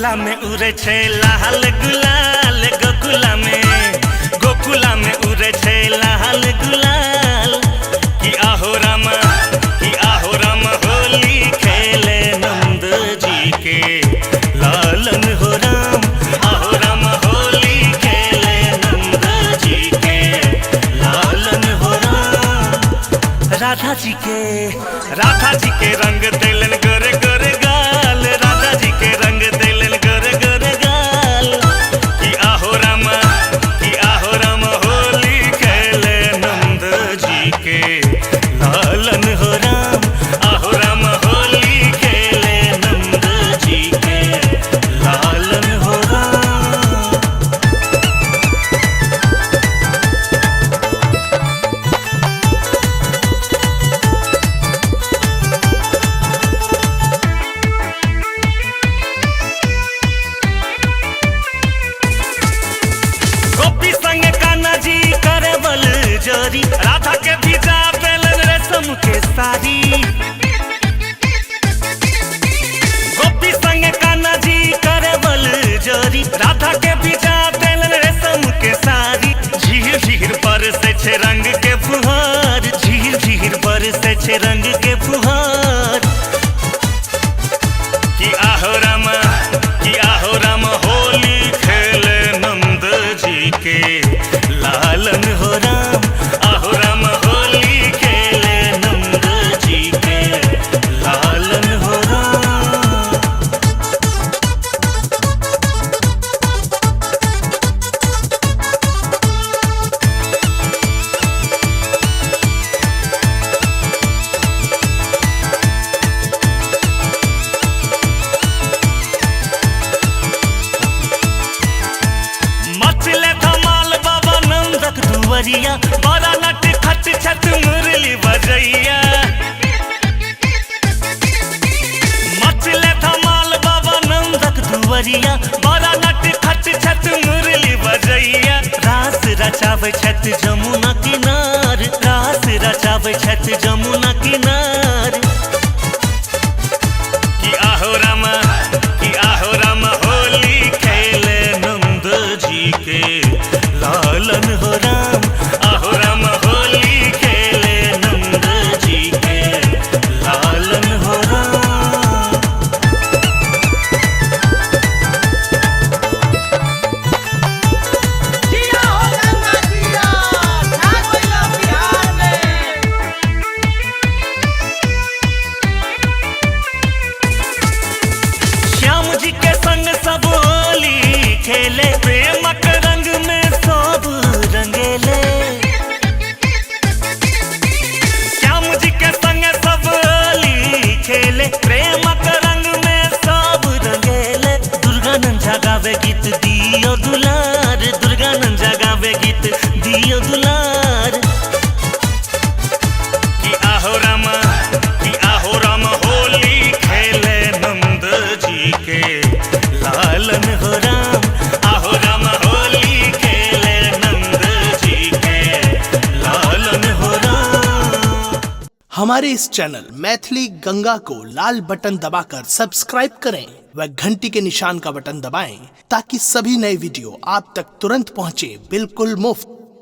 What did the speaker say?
गोकुला में उड़े छे लाल गुलाल, गोकुला में उड़े छे लाल गुलाल। कि आहो राम होली खेले नंद जी के लालन हो राम। आहो राम होली खेले नंद जी के लालन हो राम। राधा जी के रंग दिलन गोरे गोरे गाल, राधा जी के रंग दिलन गोरे गोरे गाल। कि आहो राम होली खेले नंद जी के लालन हो राम। आहो राम होली खेले नंद जी के लालन हो राम। गोपी संग कान्हा जी करे बल जोरी, राधा के भीजा बेलन रेशम के साड़ी। गोपी संग कान्हा जी करे बल जोरी, राधा के भीजा बेलन रेशम के साड़ी। झीर झीर बरसे छे रंग के फुहार, झीर झीर बरसे छे रंग के फुहार। कि आहो राम होली खेले नंद जी के लालन हो राम। आहो राम होली खेले नंद जी के लालन हो राम। मचले धमाल बाबा नंदक दुवरिया, बड़ा नट खट छत मुरली बजैया। मचले धमाल बाबा नंदक दुवरिया, बड़ा नट खट छत मुरली बजैया। रास रचावे छत जमुना किनार, रास रचावे छत जमुना किनार। कि आहो राम होली खेले नंद जी के लालन हो राम। आहो राम होली खेले नंद जी के लालन हो राम। जिया हो गंगा जिया, छा गइल बिहार में। श्याम जी के संग सब होली खेले, प्रेमक रंग में सब रंगेले। श्याम जी के संग सब होली खेले, प्रेमक रंग में सब रंगेले। दुर्गानंद जगावे गीत दियो दुलार, दुर्गानंद जगावे गीत दियो दुलार। कि आहो राम होली खेले नंद जी के लालन हो राम। आहो राम होली खेले नंद जी के लालन हो राम। हमारे इस चैनल मैथिली गंगा को लाल बटन दबाकर सब्सक्राइब करें व घंटी के निशान का बटन दबाएं ताकि सभी नए वीडियो आप तक तुरंत पहुंचे बिल्कुल मुफ्त।